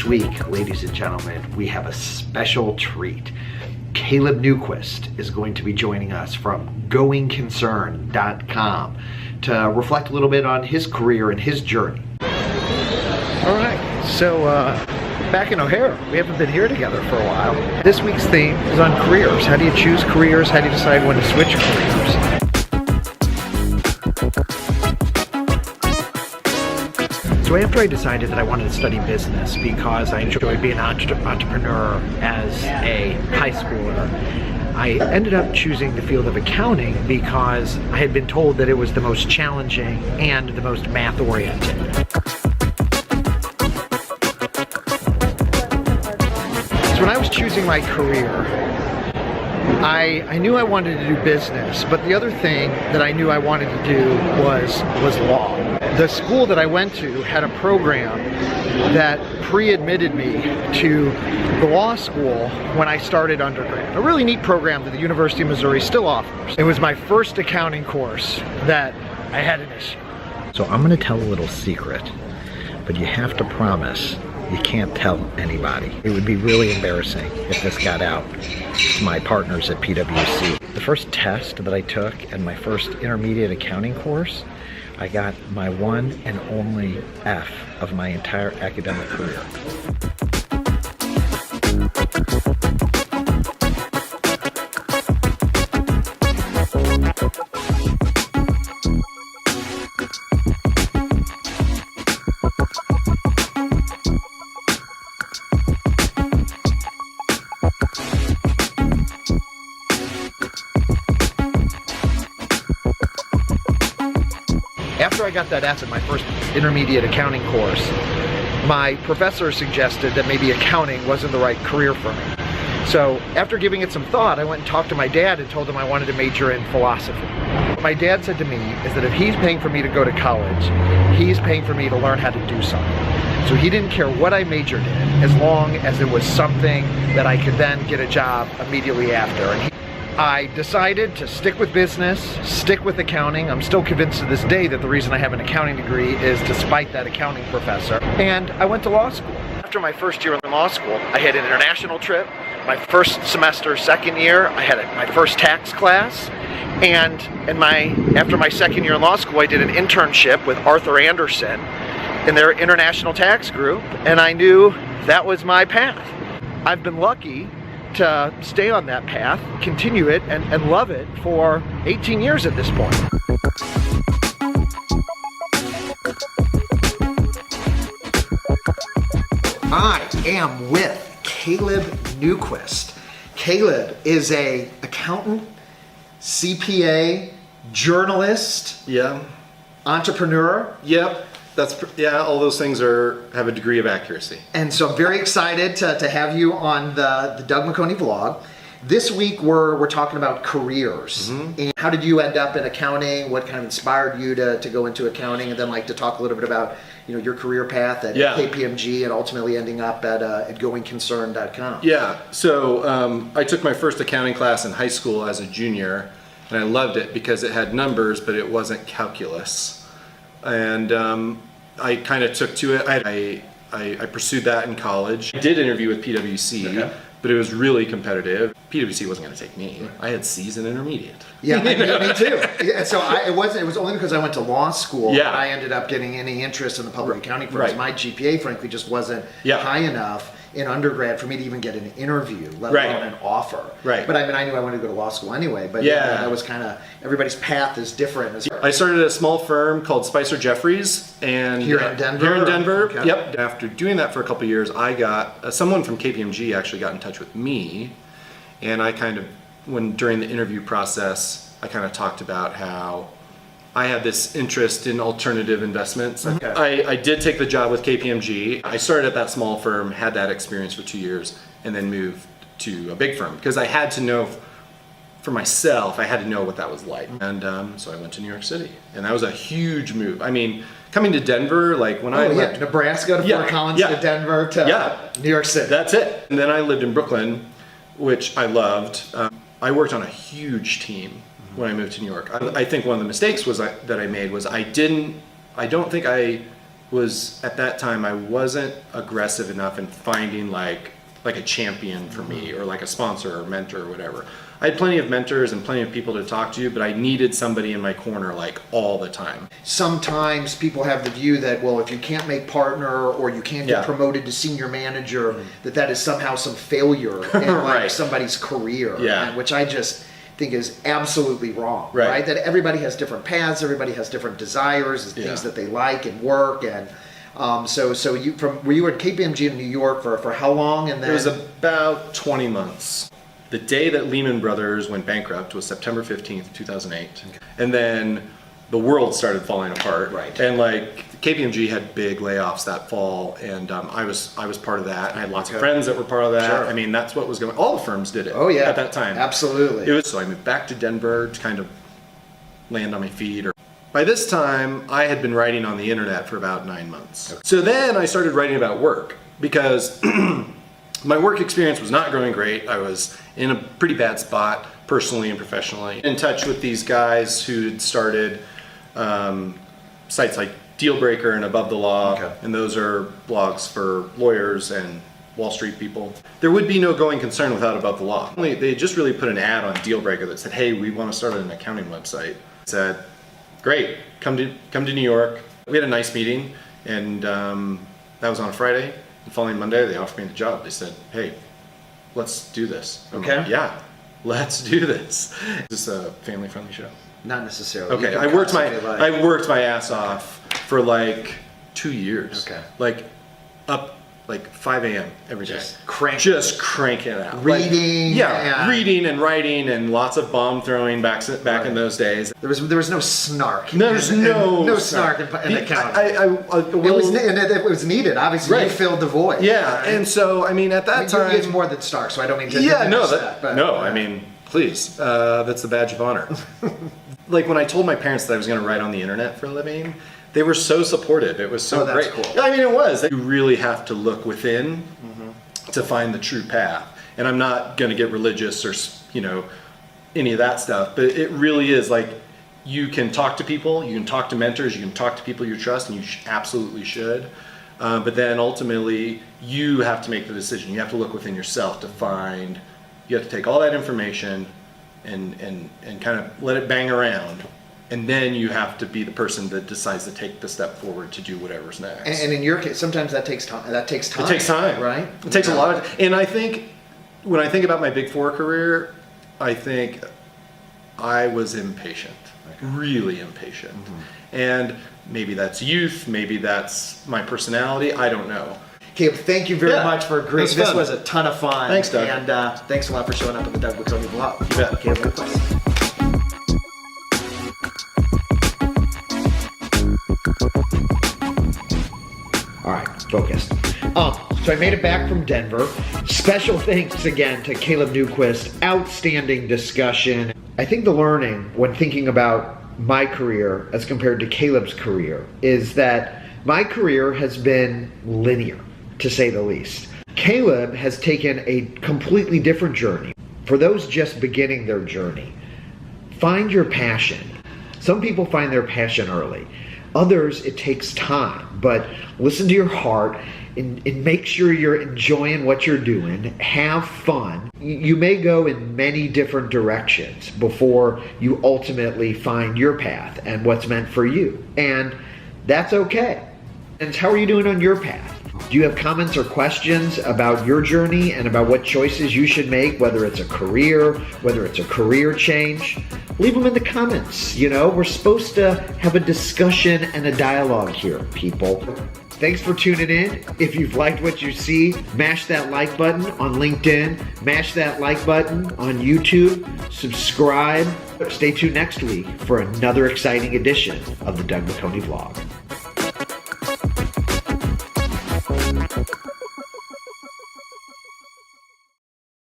week, ladies and gentlemen, we have a special treat. Caleb Newquist is going to be joining us from goingconcern.com to reflect a little bit on his career and his journey. All right, so back in O'Hare, we haven't been here together for a while. This week's theme is on careers. How do you choose careers? How do you decide when to switch careers? So after I decided that I wanted to study business because I enjoyed being an entrepreneur as a high schooler, I ended up choosing the field of accounting because I had been told that it was the most challenging and the most math-oriented. So when I was choosing my career, I knew I wanted to do business, but the other thing that I knew I wanted to do was law. The school that I went to had a program that pre-admitted me to the law school when I started undergrad. A really neat program that the University of Missouri still offers. It was my first accounting course that I had an issue. So I'm going to tell a little secret, but you have to promise you can't tell anybody. It would be really embarrassing if this got out to my partners at PwC. The first test that I took in my first intermediate accounting course, I got my one and only F of my entire academic career. After I got that F in my first intermediate accounting course, my professor suggested that maybe accounting wasn't the right career for me. So after giving it some thought, I went and talked to my dad and told him I wanted to major in philosophy. What my dad said to me is that if he's paying for me to go to college, he's paying for me to learn how to do something. So he didn't care what I majored in as long as it was something that I could then get a job immediately after. And I decided to stick with business, stick with accounting. I'm still convinced to this day that the reason I have an accounting degree is despite that accounting professor. And I went to law school. After my first year in law school, I had an international trip. My first semester, second year, I had my first tax class. And after my second year in law school, I did an internship with Arthur Andersen in their international tax group. And I knew that was my path. I've been lucky to stay on that path, continue it, and love it for 18 years at this point. I am with Caleb Newquist. Caleb is an accountant, CPA, journalist, entrepreneur. Yep. All those things have a degree of accuracy. And so I'm very excited to have you on the Doug McConey vlog. This week we're talking about careers. And how did you end up in accounting? What kind of inspired you to go into accounting? And then to talk a little bit about your career path at KPMG and ultimately ending up at goingconcern.com. Yeah, so I took my first accounting class in high school as a junior, and I loved it because it had numbers, but it wasn't calculus. And I kind of took to it. I pursued that in college. I did interview with PwC, but it was really competitive. PwC wasn't going to take me. I had C's in intermediate. Yeah, me too. And so it was only because I went to law school that I ended up getting any interest in the public accounting firms. My GPA, frankly, just wasn't high enough in undergrad for me to even get an interview, let alone an offer. But I knew I wanted to go to law school anyway. But that was kind of, everybody's path is different. I started at a small firm called Spicer Jeffries, and here in Denver. Yep. After doing that for a couple of years, I got someone from KPMG actually got in touch with me, and I during the interview process, I kind of talked about how I had this interest in alternative investments. I did take the job with KPMG. I started at that small firm, had that experience for 2 years, and then moved to a big firm because I had to know for myself, I had to know what that was like. And so I went to New York City, and that was a huge move. I mean, coming to Denver, Nebraska to Fort Collins to Denver to New York City. That's it. And then I lived in Brooklyn, which I loved. I worked on a huge team when I moved to New York. I think one of the mistakes that I made was I don't think I was at that time I wasn't aggressive enough in finding like a champion for me, or like a sponsor or mentor or whatever. I had plenty of mentors and plenty of people to talk to, but I needed somebody in my corner like all the time. Sometimes people have the view that, well, if you can't make partner or you can't get promoted to senior manager, that is somehow some failure in like somebody's career, which I just think is absolutely wrong, right? That everybody has different paths, everybody has different desires, things that they like and work, and so were you at KPMG in New York for how long? And then it was about 20 months. The day that Lehman Brothers went bankrupt was September 15th, 2008. Okay. And then the world started falling apart. Right. And like KPMG had big layoffs that fall, and I was part of that. I had lots of friends that were part of that. Sure. I mean, that's what was going. All the firms did it. Oh yeah. At that time. Absolutely. So I moved back to Denver to kind of land on my feet. By this time, I had been writing on the internet for about 9 months. Okay. So then I started writing about work, because my work experience was not going great. I was in a pretty bad spot, personally and professionally. In touch with these guys who'd started sites like Dealbreaker and Above the Law, and those are blogs for lawyers and Wall Street people. There would be no going concern without Above the Law. They just really put an ad on Dealbreaker that said, hey, we want to start an accounting website. I said, great, come to New York. We had a nice meeting, and that was on a Friday. The following Monday, they offered me the job. They said, hey, let's do this. Okay. Like, yeah, let's do this. Is this a family-friendly show? Not necessarily. Okay, I worked my ass off for like 2 years. Okay. Like up like 5 a.m. every day. Just crank it out. Reading. Reading and writing and lots of bomb throwing back in those days. There was no snark. There's no snark in accounting. It was needed. Obviously, you filled the void. Yeah, and so I mean, at that time, it's more than snark. So I don't mean to. I mean, please, that's the badge of honor. Like when I told my parents that I was going to write on the internet for a living, they were so supportive. It was so great. Cool. I mean, it was. You really have to look within to find the true path. And I'm not going to get religious or, any of that stuff, but it really is like you can talk to people, you can talk to mentors, you can talk to people you trust, and you absolutely should. But then ultimately, you have to make the decision. You have to look within yourself to find, you have to take all that information and kind of let it bang around. And then you have to be the person that decides to take the step forward to do whatever's next. And in your case, sometimes that takes time. It takes time, right? It takes a lot of. And I think when I think about my Big Four career, I think I was impatient, really impatient. And maybe that's youth, maybe that's my personality. I don't know. Caleb, thank you very much for agreeing. This was a ton of fun. Thanks, Doug. And thanks a lot for showing up at the Doug McConey vlog. You bet. Caleb Newquist. All right, focused. So I made it back from Denver. Special thanks again to Caleb Newquist. Outstanding discussion. I think the learning when thinking about my career as compared to Caleb's career is that my career has been linear, to say the least. Caleb has taken a completely different journey. For those just beginning their journey, find your passion. Some people find their passion early. Others, it takes time, but listen to your heart and make sure you're enjoying what you're doing. Have fun. You may go in many different directions before you ultimately find your path and what's meant for you. And that's okay. And how are you doing on your path? Do you have comments or questions about your journey and about what choices you should make, whether it's a career, whether it's a career change? Leave them in the comments. We're supposed to have a discussion and a dialogue here, people. Thanks for tuning in. If you've liked what you see, mash that like button on LinkedIn, mash that like button on YouTube, subscribe. Stay tuned next week for another exciting edition of the Doug McConey Vlog.